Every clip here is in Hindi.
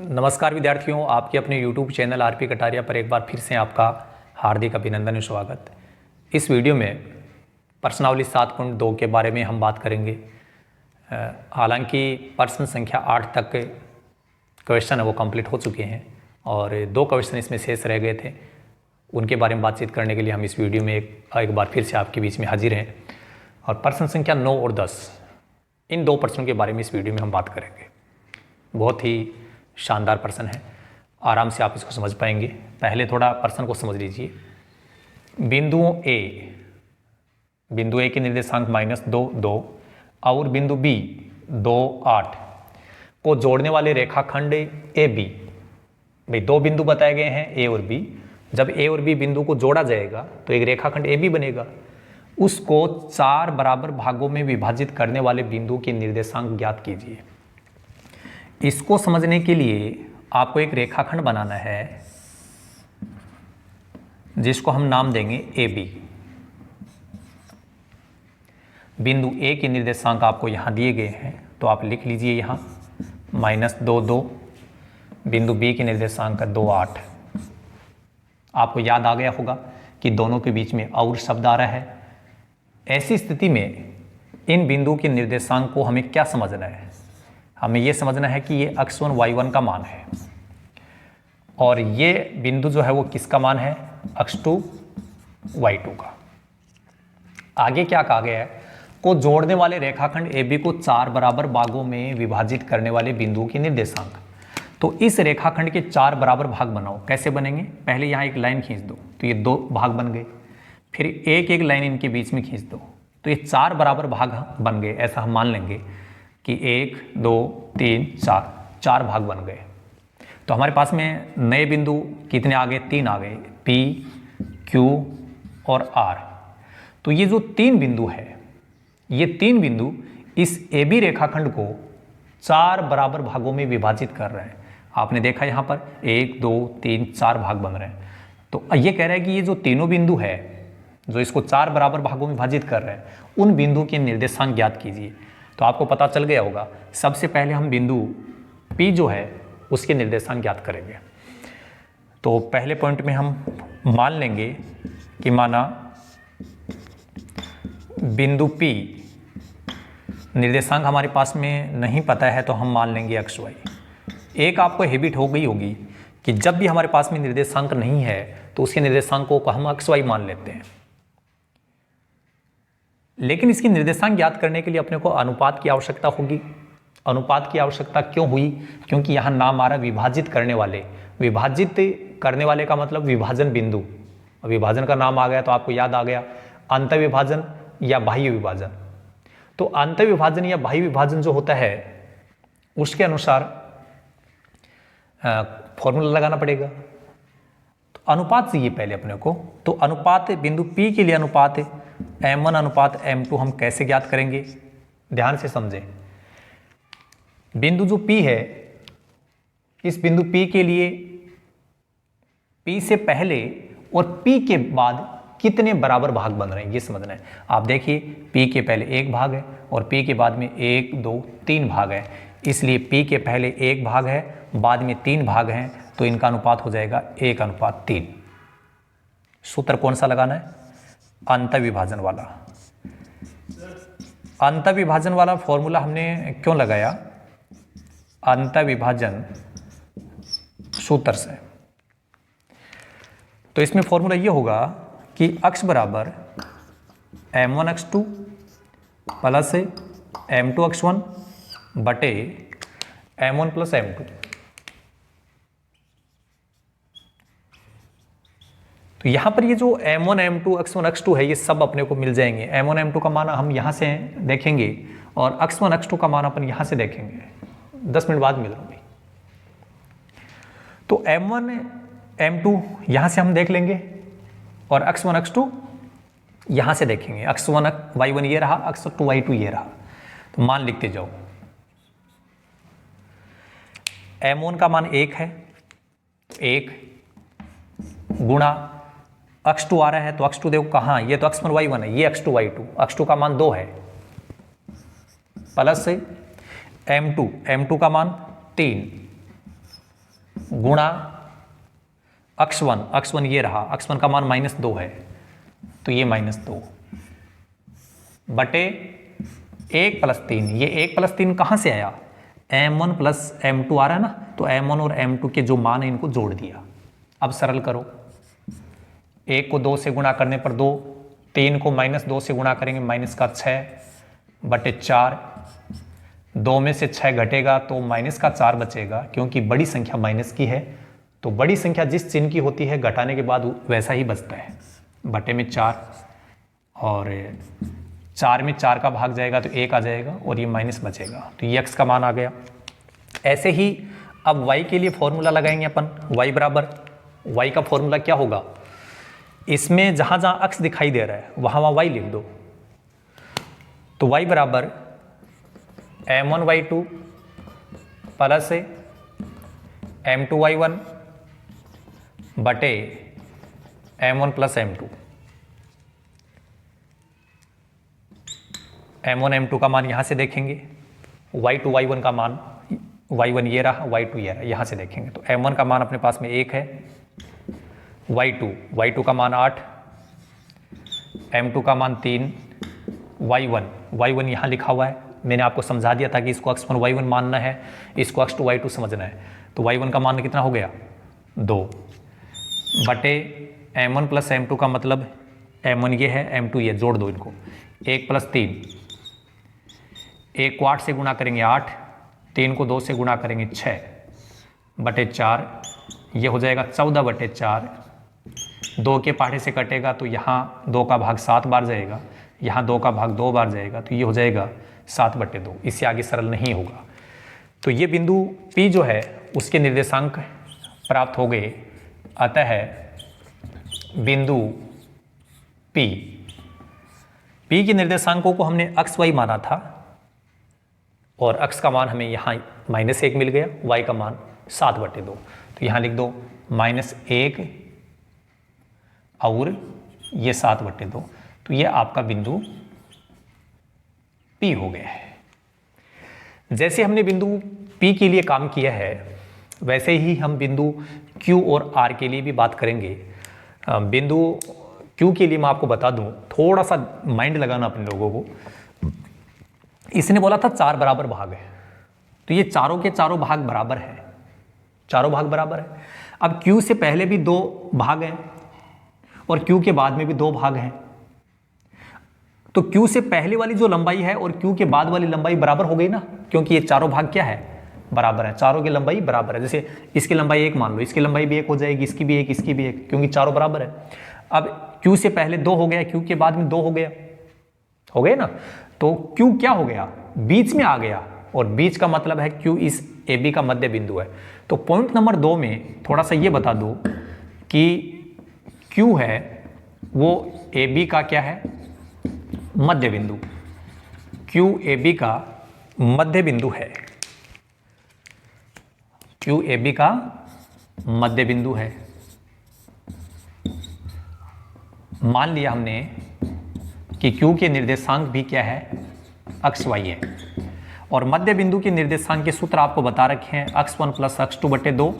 नमस्कार विद्यार्थियों, आपके अपने YouTube चैनल आरपी कटारिया पर एक बार फिर से आपका हार्दिक अभिनंदन और स्वागत। इस वीडियो में प्रश्नावली 7.2 के बारे में हम बात करेंगे। हालांकि प्रश्न संख्या 8 तक क्वेश्चन है वो कंप्लीट हो चुके हैं और 2 क्वेश्चन इसमें शेष रह गए थे। उनके बारे में बातचीत करने के लिए हम इस वीडियो में एक बार फिर से आपके बीच में हाजिर हैं और प्रश्न संख्या 9 और 10 इन 2 प्रश्नों के बारे में इस वीडियो में हम बात करेंगे। बहुत ही शानदार प्रश्न है, आराम से आप इसको समझ पाएंगे। पहले थोड़ा प्रश्न को समझ लीजिए। बिंदु ए के निर्देशांक -2, 2 और बिंदु बी 2, 8 को जोड़ने वाले रेखाखंड ए बी, भाई 2 बिंदु बताए गए हैं ए और बी। जब ए और बी बिंदु को जोड़ा जाएगा तो एक रेखाखंड ए बी बनेगा। उसको 4 बराबर भागों में विभाजित करने वाले बिंदु के निर्देशांक ज्ञात कीजिए। इसको समझने के लिए आपको एक रेखाखंड बनाना है जिसको हम नाम देंगे ए बी। बिंदु ए के निर्देशांक आपको यहाँ दिए गए हैं तो आप लिख लीजिए यहाँ -2, 2। बिंदु बी के निर्देशांक 2, 8। आपको याद आ गया होगा कि दोनों के बीच में और शब्द आ रहा है। ऐसी स्थिति में इन बिंदु के निर्देशांक को हमें क्या समझना है? हमें यह समझना है कि ये x1 y1 का मान है और ये बिंदु जो है वो किसका मान है? x2 y2 का। आगे क्या कहा गया है? को जोड़ने वाले रेखाखंड AB को 4 बराबर भागों में विभाजित करने वाले बिंदुओं के निर्देशांक। तो इस रेखाखंड के 4 बराबर भाग बनाओ। कैसे बनेंगे? पहले यहाँ एक लाइन खींच दो तो ये 2 भाग बन गए, फिर एक एक लाइन इनके बीच में खींच दो तो ये 4 बराबर भाग बन गए। ऐसा हम मान लेंगे कि 1, 2, 3, 4 भाग बन गए। तो हमारे पास में नए बिंदु कितने आ गए? 3 आ गए, P, Q और R। तो ये जो 3 बिंदु है, ये 3 बिंदु इस AB रेखाखंड को 4 बराबर भागों में विभाजित कर रहे हैं। आपने देखा यहाँ पर 1, 2, 3, 4 भाग बन रहे हैं। तो ये कह रहा है कि ये जो तीनों बिंदु है जो इसको 4 बराबर भागों में विभाजित कर रहे हैं, उन बिंदु के निर्देशांक ज्ञात कीजिए। तो आपको पता चल गया होगा। सबसे पहले हम बिंदु P जो है उसके निर्देशांक ज्ञात करेंगे। तो पहले पॉइंट में हम मान लेंगे कि माना बिंदु P निर्देशांक हमारे पास में नहीं पता है तो हम मान लेंगे XY। एक आपको हैबिट हो गई होगी कि जब भी हमारे पास में निर्देशांक नहीं है तो उसके निर्देशांकों को हम XY मान लेते हैं। लेकिन इसकी निर्देशांक ज्ञात करने के लिए अपने को अनुपात की आवश्यकता होगी। अनुपात की आवश्यकता क्यों हुई? क्योंकि यहाँ नाम आ रहा है विभाजित करने वाले। विभाजित करने वाले का मतलब विभाजन बिंदु। विभाजन का नाम आ गया तो आपको याद आ गया अंतःविभाजन या बाह्य विभाजन। तो अंतःविभाजन या बाह्य विभाजन जो होता है उसके अनुसार फॉर्मूला लगाना पड़ेगा। तो अनुपात चाहिए पहले अपने को। तो अनुपात बिंदु P के लिए अनुपात M1 अनुपात M2 हम कैसे ज्ञात करेंगे? ध्यान से समझें। बिंदु जो P है, इस बिंदु P के लिए P से पहले और P के बाद कितने बराबर भाग बन रहे हैं ये समझना है। आप देखिए P के पहले 1 भाग है और P के बाद में 1, 2, 3 भाग है। इसलिए P के पहले 1 भाग है, बाद में 3 भाग हैं, तो इनका अनुपात हो जाएगा 1:3। सूत्र कौन सा लगाना है? अंतःविभाजन वाला। अंतःविभाजन वाला फॉर्मूला हमने क्यों लगाया? अंतःविभाजन सूत्र से। तो इसमें फॉर्मूला ये होगा कि x बराबर m1 x2 plus m2 x1 बटे m1 प्लस m2। तो यहाँ पर ये जो m1, m2, x1, x2 है ये सब अपने को मिल जाएंगे। m1, m2 का मान हम यहाँ से देखेंगे और x1, x2 का मान अपन यहाँ से देखेंगे। 10 मिनट बाद मिल रहा हूँ भाई। तो m1, m2 यहाँ से हम देख लेंगे और x1, x2 यहाँ से देखेंगे। x1 y1 ये रहा, x2 y2 ये रहा। तो मान लिखते जाओ। m1 का मान 1 है, 1 गुणा x2 आ रहा है तो x2 देखो कहाँ, ये तो x1 y1 है, ये x2 y2, x2 का मान 2 है प्लस से m2 का मान 3 गुणा x1 ये रहा, x1 का मान -2 है तो ये -2 बटे 1 + 3, ये 1 + 3 कहाँ से आया, m1 + m2 आ रहा है ना, तो m1 और m2 के जो मान है इनको जोड़ दिया। अब सरल करो, 1 को 2 से गुणा करने पर 2, 3 को -2 से गुणा करेंगे -6 बटे 4, 2 में से 6 घटेगा तो -4 बचेगा, क्योंकि बड़ी संख्या माइनस की है तो बड़ी संख्या जिस चिन्ह की होती है घटाने के बाद वैसा ही बचता है, बटे में 4 और 4 में 4 का भाग जाएगा तो 1 आ जाएगा और ये माइनस बचेगा, तो ये x का मान आ गया। ऐसे ही अब y के लिए फॉर्मूला लगाएंगे अपन, y बराबर, y का फॉर्मूला क्या होगा, इसमें जहाँ जहाँ x दिखाई दे रहा है वहाँ वहाँ y लिख दो, तो y बराबर m1y2 प्लस m2y1 बटे m1 + m2, m1 m2 का मान यहाँ से देखेंगे, y2 y1 का मान, y1 ये रहा, y2 ये रहा, यहाँ से देखेंगे तो m1 का मान अपने पास में 1 है, y2 का मान 8, m2 का मान 3, y1 यहाँ लिखा हुआ है, मैंने आपको समझा दिया था कि इसको x1 y1 मानना है, इसको x2 y2 समझना है, तो y1 का मान कितना हो गया 2 बटे m1 + m2 का मतलब m1 ये है, m2 ये, जोड़ दो इनको, 1 + 3, 1 को 8 से गुणा करेंगे 8, 3 को 2 से गुणा करेंगे 6 बटे 4, ये हो जाएगा 14 बटे 4, 2 के पाठे से कटेगा तो यहाँ 2 का भाग 7 बार जाएगा, यहाँ 2 का भाग 2 बार जाएगा, तो ये हो जाएगा 7 बटे 2, इससे आगे सरल नहीं होगा। तो ये बिंदु P जो है उसके निर्देशांक प्राप्त हो गए, अतः बिंदु P के निर्देशांकों को हमने x y माना था और x का मान हमें यहाँ -1 मिल गया, y का मान 7 बटे 2, तो यहाँ लिख दो -1 और ये 7 बटे 2, तो ये आपका बिंदु P हो गया है। जैसे हमने बिंदु P के लिए काम किया है वैसे ही हम बिंदु Q और R के लिए भी बात करेंगे। बिंदु Q के लिए मैं आपको बता दूं, थोड़ा सा माइंड लगाना अपने लोगों को। इसने बोला था 4 बराबर भाग है, तो ये चारों के चारों भाग बराबर है, चारों भाग बराबर है। अब Q से पहले भी 2 भाग हैं और Q के बाद में भी 2 भाग हैं, तो Q से पहले वाली जो लंबाई है और Q के बाद वाली लंबाई बराबर हो गई ना, क्योंकि ये चारों भाग क्या है, बराबर है, चारों की लंबाई बराबर है। जैसे इसकी लंबाई 1 मान लो, इसकी लंबाई भी 1 हो जाएगी, इसकी भी 1, इसकी भी 1, क्योंकि चारों बराबर है। अब Q से पहले 2 हो गया, Q के बाद में 2 हो गया, हो गए ना, तो Q क्या हो गया, बीच में आ गया, और बीच का मतलब है Q इस AB का मध्य बिंदु है। तो पॉइंट नंबर 2 में थोड़ा सा ये बता दो कि Q है वो AB का क्या है, मध्य बिंदु, Q AB का मध्य बिंदु है, Q AB का मध्य बिंदु है। मान लिया हमने कि Q के निर्देशांक भी क्या है, x y है, और मध्य बिंदु के निर्देशांक के सूत्र आपको बता रखे हैं, x1 + x2 बटे 2,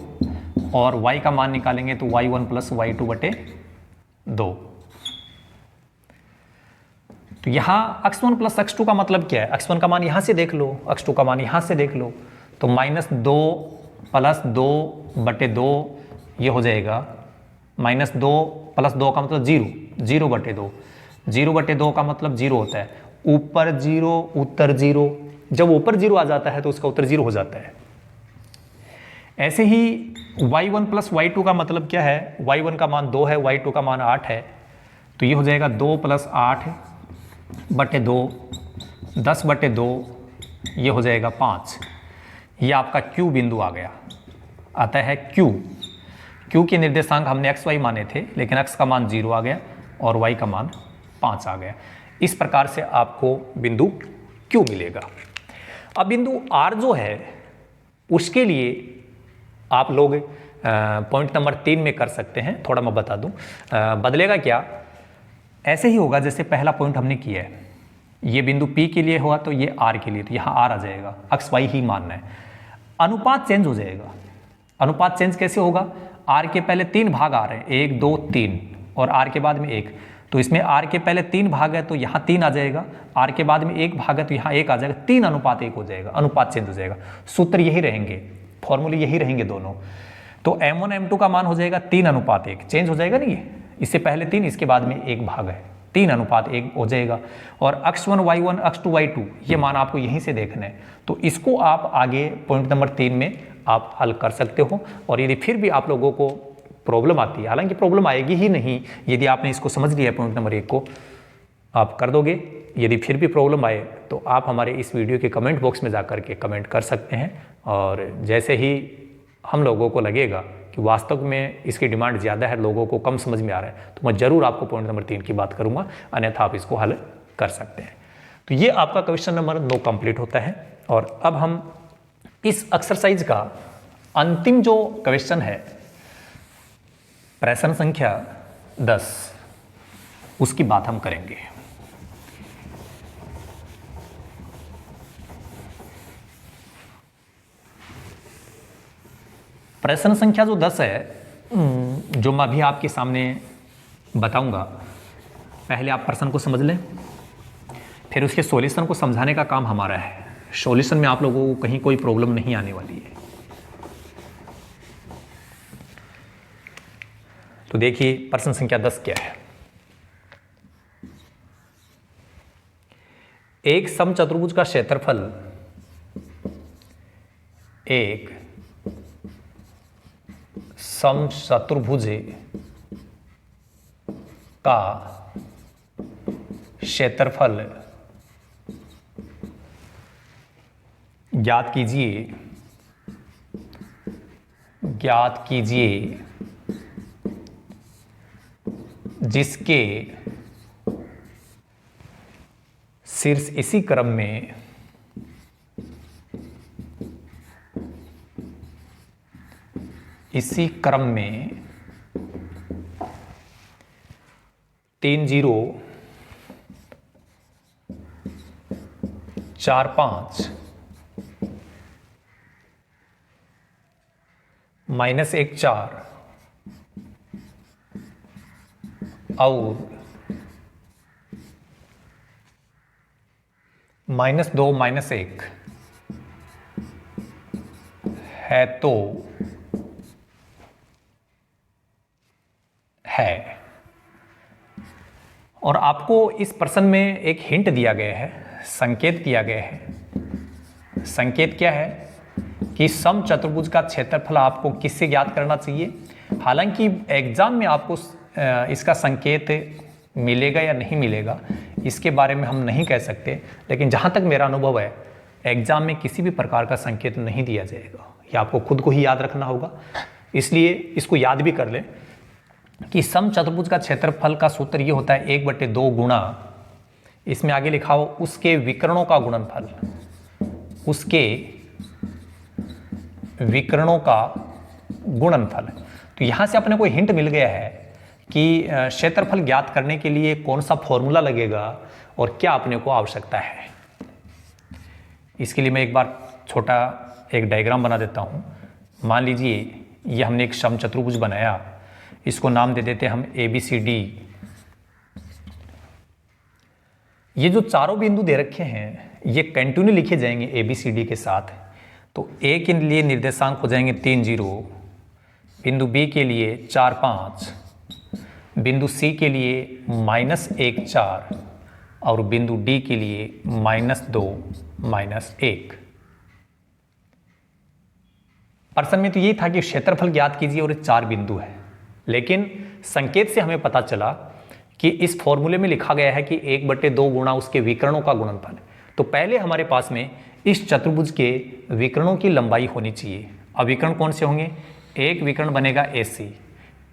और y का मान निकालेंगे तो y1 + y2 बटे 2। तो यहाँ x1 + x2 का मतलब क्या है, x1 का मान यहाँ से देख लो, x2 का मान यहाँ से देख लो, तो -2 + 2 बटे 2 ये हो जाएगा, -2 + 2 का मतलब 0, 0 बटे 2, 0 बटे 2 का मतलब 0 होता है, ऊपर 0 उत्तर 0, जब ऊपर 0 आ जाता है तो उसका उत्तर 0 हो जाता है। ऐसे ही y1 + y2 का मतलब क्या है, y1 का मान 2 है, y2 का मान 8 है, तो ये हो जाएगा 2 + 8 बटे 2, 10 बटे 2, ये हो जाएगा 5। ये आपका Q बिंदु आ गया। अतः है Q के निर्देशांक हमने x y माने थे, लेकिन x का मान 0 आ गया और y का मान 5 आ गया। इस प्रकार से आपको बिंदु Q मिलेगा। अब बिंदु R जो है उसके लिए आप लोग पॉइंट नंबर 3 में कर सकते हैं, थोड़ा मैं बता दूं। बदलेगा क्या, ऐसे ही होगा जैसे पहला पॉइंट हमने किया है, ये बिंदु P के लिए हुआ तो ये R के लिए, तो यहाँ R आ जाएगा, x y ही मानना है, अनुपात चेंज हो जाएगा, अनुपात चेंज कैसे होगा, आर के पहले 3 भाग आ रहे हैं, 1 2 3 और आर के बाद में 1, तो इसमें आर के पहले 3 भाग है तो यहाँ 3 आ जाएगा, आर के बाद में 1 भाग है तो यहाँ 1 आ जाएगा, 3 अनुपात 1 हो जाएगा, अनुपात चेंज हो जाएगा। सूत्र यही रहेंगे, फॉर्मूले यही रहेंगे दोनों। तो m1 m2 का मान हो जाएगा 3 अनुपात 1, चेंज हो जाएगा नहीं, ये इससे पहले 3 इसके बाद में 1 भाग है, 3 अनुपात 1 हो जाएगा। और x1 y1 x2 y2 ये मान आपको यहीं से देखना है, तो इसको आप आगे पॉइंट नंबर 3 में आप हल कर सकते हो। और यदि फिर भी आप लोगों को प्रॉब्लम आती है, हालांकि प्रॉब्लम आएगी ही नहीं, यदि आपने इसको समझ लिया पॉइंट नंबर 1 को आप कर दोगे। यदि फिर भी प्रॉब्लम आए तो आप हमारे इस वीडियो के कमेंट बॉक्स में जाकर के कमेंट कर सकते हैं, और जैसे ही हम लोगों को लगेगा कि वास्तव में इसकी डिमांड ज़्यादा है, लोगों को कम समझ में आ रहा है, तो मैं ज़रूर आपको पॉइंट नंबर 3 की बात करूंगा, अन्यथा आप इसको हल कर सकते हैं। तो ये आपका क्वेश्चन नंबर 9 कंप्लीट होता है। और अब हम इस एक्सरसाइज का अंतिम जो क्वेश्चन है, प्रश्न संख्या 10, उसकी बात हम करेंगे। प्रश्न संख्या जो 10 है, जो मैं अभी आपके सामने बताऊंगा, पहले आप प्रश्न को समझ लें, फिर उसके सॉल्यूशन को समझाने का काम हमारा है। सॉल्यूशन में आप लोगों को कहीं कोई प्रॉब्लम नहीं आने वाली है। तो देखिए प्रश्न संख्या 10 क्या है। एक समचतुर्भुज का क्षेत्रफल एक समचतुर्भुज का क्षेत्रफल ज्ञात कीजिए जिसके शीर्ष इसी क्रम में में 3 0 4 5 -1 4 और -2 -1 है तो है। और आपको इस प्रश्न में एक हिंट दिया गया है, संकेत दिया गया है। संकेत क्या है कि समचतुर्भुज का क्षेत्रफल आपको किससे ज्ञात करना चाहिए। हालांकि एग्जाम में आपको इसका संकेत मिलेगा या नहीं मिलेगा इसके बारे में हम नहीं कह सकते, लेकिन जहाँ तक मेरा अनुभव है एग्जाम में किसी भी प्रकार का संकेत नहीं दिया जाएगा, ये आपको खुद को ही याद रखना होगा। इसलिए इसको याद भी कर लें कि समचतुर्भुज का क्षेत्रफल का सूत्र ये होता है 1/2 गुणा, इसमें आगे लिखा हो उसके विकर्णों का गुणनफल, उसके विकर्णों का गुणनफल। तो यहाँ से अपने को हिंट मिल गया है कि क्षेत्रफल ज्ञात करने के लिए कौन सा फॉर्मूला लगेगा और क्या अपने को आवश्यकता है। इसके लिए मैं एक बार छोटा एक डायग्राम बना देता हूँ। मान लीजिए ये हमने एक समचतुर्भुज बनाया, इसको नाम दे देते हैं हम ABCD। ये जो चारों बिंदु दे रखे हैं ये कंटिन्यू लिखे जाएंगे ABCD के साथ। तो A के लिए निर्देशांक हो जाएंगे 3 0, बिंदु B के लिए 4 5, बिंदु C के लिए -1 4 और बिंदु D के लिए -2 -1। प्रश्न में तो ये था कि क्षेत्रफल ज्ञात कीजिए और 4 बिंदु है, लेकिन संकेत से हमें पता चला कि इस फॉर्मूले में लिखा गया है कि 1/2 गुणा उसके विकर्णों का गुणनफल। तो पहले हमारे पास में इस चतुर्भुज के विकर्णों की लंबाई होनी चाहिए। अब विकर्ण कौन से होंगे, एक विकर्ण बनेगा AC,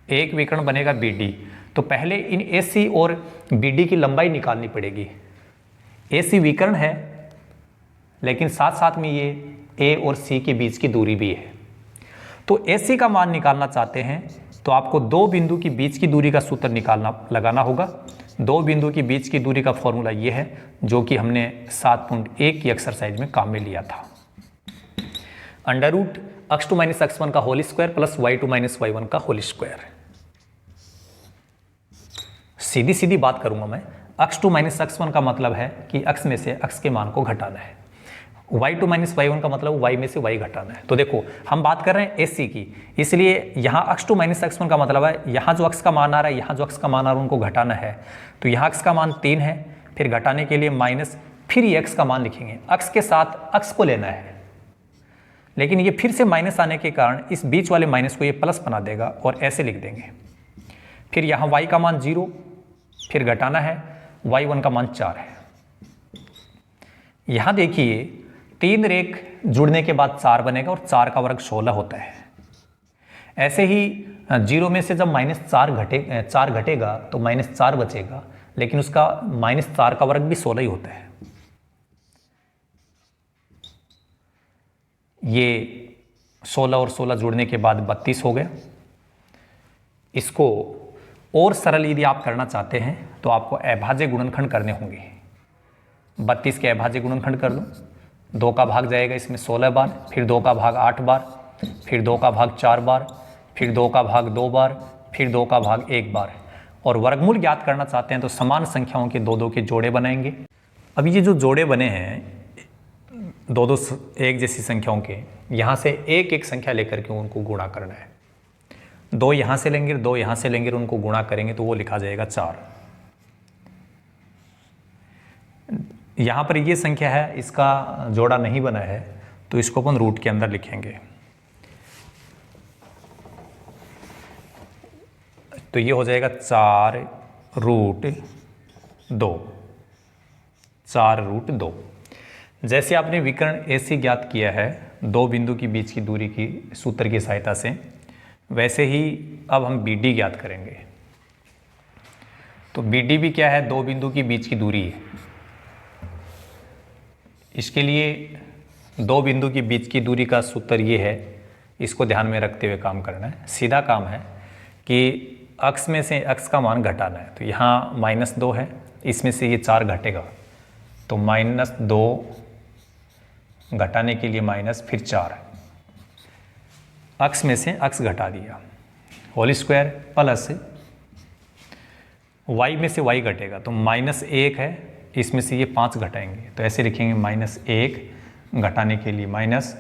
एक विकर्ण बनेगा BD। तो पहले इन AC और BD की लंबाई निकालनी पड़ेगी। AC विकर्ण है लेकिन साथ साथ में ये A और C के बीच की दूरी भी है। तो AC का मान निकालना चाहते हैं तो आपको दो बिंदु की बीच की दूरी का सूत्र लगाना होगा। दो बिंदु की बीच की दूरी का फॉर्मूला ये है जो कि हमने 7.1 की एक्सरसाइज में काम में लिया था। Under root x2 minus x1 का whole square plus y2 minus y1 का होल स्क्वायर। सीधी सीधी बात करूंगा मैं, x2 माइनस x1 का मतलब है कि x में से x के मान को घटाना है, y2 माइनस y1 का मतलब y में से y घटाना है। तो देखो हम बात कर रहे हैं एसी की, इसलिए यहाँ x2 माइनस x1 का मतलब है यहाँ जो x का मान आ रहा है, यहाँ जो x का मान आ रहा है उनको घटाना है। तो यहाँ x का मान 3 है, फिर घटाने के लिए माइनस, फिर ये x का मान लिखेंगे, x के साथ x को लेना है, लेकिन ये फिर से माइनस आने के कारण इस बीच वाले माइनस को ये प्लस बना देगा और ऐसे लिख देंगे। फिर यहाँ y का मान 0, फिर घटाना है, y1 का मान 4 है। यहाँ देखिए 3 रेख जुड़ने के बाद 4 बनेगा और 4 का वर्ग 16 होता है। ऐसे ही 0 में से जब -4 घटेगा तो -4 बचेगा, लेकिन उसका -4 का वर्ग भी 16 ही होता है। ये 16 और 16 जुड़ने के बाद 32 हो गया। इसको और सरल यदि आप करना चाहते हैं तो आपको अभाज्य गुणनखंड करने होंगे। 32 के अभाज्य गुणनखंड कर लो, 2 का भाग जाएगा इसमें 16 बार, फिर 2 का भाग 8 बार, फिर 2 का भाग 4 बार, फिर 2 का भाग 2 बार, फिर 2 का भाग 1 बार। और वर्गमूल ज्ञात करना चाहते हैं तो समान संख्याओं के 2-2 के जोड़े बनाएंगे। अब ये जो जोड़े बने हैं 2-2 एक जैसी संख्याओं के, यहाँ से एक एक संख्या लेकर के उनको गुणा करना है। 2 यहाँ से लेंगे, 2 यहाँ से लेंगे, उनको गुणा करेंगे तो वो लिखा जाएगा 4। यहाँ पर ये संख्या है, इसका जोड़ा नहीं बना है तो इसको अपन रूट के अंदर लिखेंगे। तो ये हो जाएगा 4√2, 4√2। जैसे आपने विकर्ण AC ज्ञात किया है 2 बिंदु के बीच की दूरी की सूत्र की सहायता से, वैसे ही अब हम BD ज्ञात करेंगे। तो BD भी क्या है, 2 बिंदु के बीच की दूरी है। इसके लिए 2 बिंदु के बीच की दूरी का सूत्र ये है, इसको ध्यान में रखते हुए काम करना है। सीधा काम है कि x में से x का मान घटाना है। तो यहाँ -2 है, इसमें से ये 4 घटेगा तो -2 घटाने के लिए माइनस, फिर 4, x में से x घटा दिया, होल स्क्वायर प्लस y में से y घटेगा तो -1 है, इसमें से ये 5 घटाएंगे तो ऐसे लिखेंगे -1 घटाने के लिए माइनस,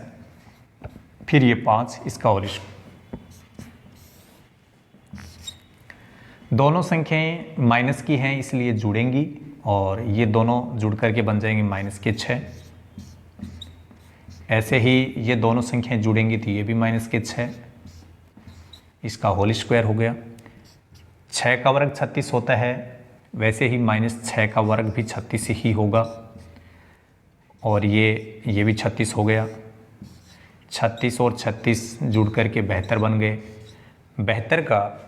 फिर ये 5, इसका होल स्क्वायर। दोनों संख्याएं माइनस की हैं इसलिए जुड़ेंगी और ये दोनों जुड़ करके बन जाएंगे -6। ऐसे ही ये दोनों संख्याएं जुड़ेंगी तो ये भी -6, इसका होल स्क्वायर हो गया। 6 का वर्ग 36 होता है, वैसे ही -6 का वर्ग भी 36 ही होगा और ये भी 36 हो गया। 36 और 36 जुड़ करके 72 बन गए। 72 का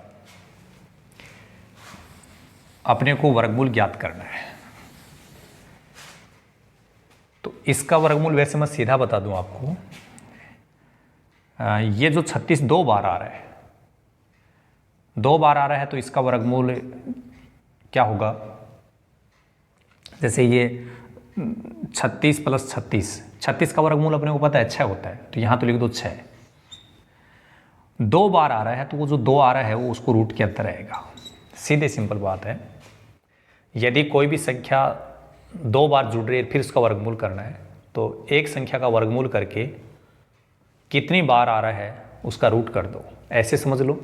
अपने को वर्गमूल ज्ञात करना है। तो इसका वर्गमूल वैसे मैं सीधा बता दूं आपको, ये जो 36 2 बार आ रहा है, 2 बार आ रहा है तो इसका वर्गमूल क्या होगा, जैसे ये 36 + 36, 36 का वर्गमूल अपने को पता है 6 होता है, तो यहाँ तो लिख दो 6। 2 बार आ रहा है तो वो जो 2 आ रहा है वो उसको रूट के अंदर रहेगा। सीधे सिंपल बात है। यदि कोई भी संख्या 2 बार जुड़ रही है फिर उसका वर्गमूल करना है तो एक संख्या का वर्गमूल करके कितनी बार आ रहा है उसका रूट कर दो, ऐसे समझ लो।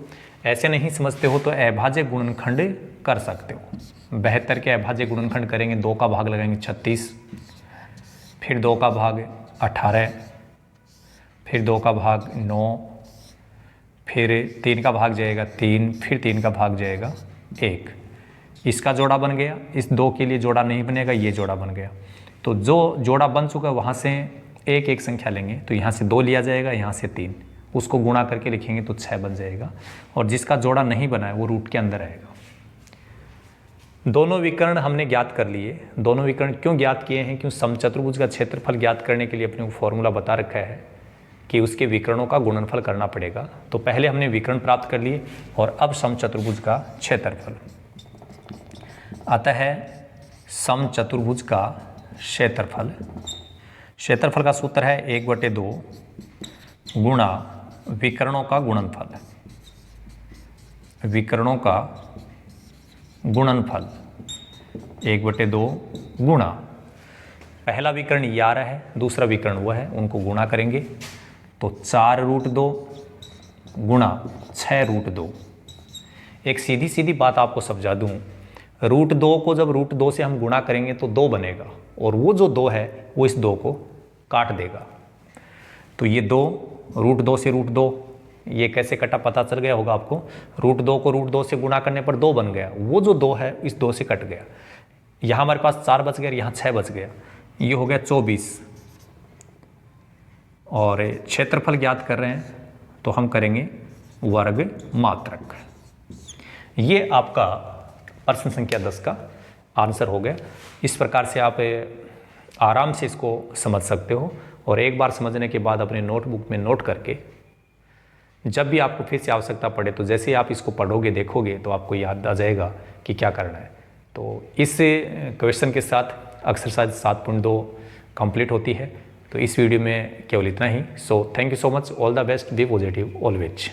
ऐसे नहीं समझते हो तो अभाज्य गुणनखंड कर सकते हो। 72 के अभाज्य गुणनखंड करेंगे, 2 का भाग लगाएंगे 36, फिर 2 का भाग 18, फिर 2 का भाग 9, फिर 3 का भाग जाएगा 3, फिर 3 का भाग जाएगा 1। इसका जोड़ा बन गया। इस 2 के लिए जोड़ा नहीं बनेगा, ये जोड़ा बन गया। तो जो जोड़ा बन चुका है वहाँ से एक एक संख्या लेंगे, तो यहाँ से 2 लिया जाएगा, यहाँ से 3, उसको गुणा करके लिखेंगे तो 6 बन जाएगा। और जिसका जोड़ा नहीं बना है वो रूट के अंदर आएगा। दोनों विकर्ण हमने ज्ञात कर लिए। दोनों विकर्ण क्यों ज्ञात किए हैं, क्यों समचतुर्भुज का क्षेत्रफल ज्ञात करने के लिए अपने को फॉर्मूला बता रखा है कि उसके विकर्णों का गुणनफल करना पड़ेगा। तो पहले हमने विकर्ण प्राप्त कर लिए और अब समचतुर्भुज का क्षेत्रफल आता है। समचतुर्भुज का क्षेत्रफल, क्षेत्रफल का सूत्र है 1/2 गुणा विकर्णों का गुणनफल, विकर्णों का गुणनफल 1/2 गुणा, पहला विकर्ण 11 है, दूसरा विकर्ण वह है, उनको गुणा करेंगे तो 4√2 गुणा 6√2। एक सीधी सीधी बात आपको समझा दूं, √2 को जब √2 से हम गुणा करेंगे तो 2 बनेगा, और वो जो 2 है वो इस 2 को काट देगा। तो ये 2 √2 से √2, ये कैसे कटा पता चल गया होगा आपको। √2 को √2 से गुणा करने पर 2 बन गया, वो जो 2 है इस 2 से कट गया। यहाँ हमारे पास 4 बच गया, यहाँ 6 बच गया, ये हो गया 24। और क्षेत्रफल ज्ञात कर रहे हैं तो हम करेंगे वर्ग मात्रक। ये आपका प्रश्न संख्या 10 का आंसर हो गया। इस प्रकार से आप आराम से इसको समझ सकते हो, और एक बार समझने के बाद अपने नोटबुक में नोट करके जब भी आपको फिर से आवश्यकता पड़े तो जैसे ही आप इसको पढ़ोगे देखोगे तो आपको याद आ जाएगा कि क्या करना है। तो इस क्वेश्चन के साथ एक्सरसाइज 7.2 कंप्लीट होती है। तो इस वीडियो में केवल इतना ही। So thank you so much, all the best, be positive always.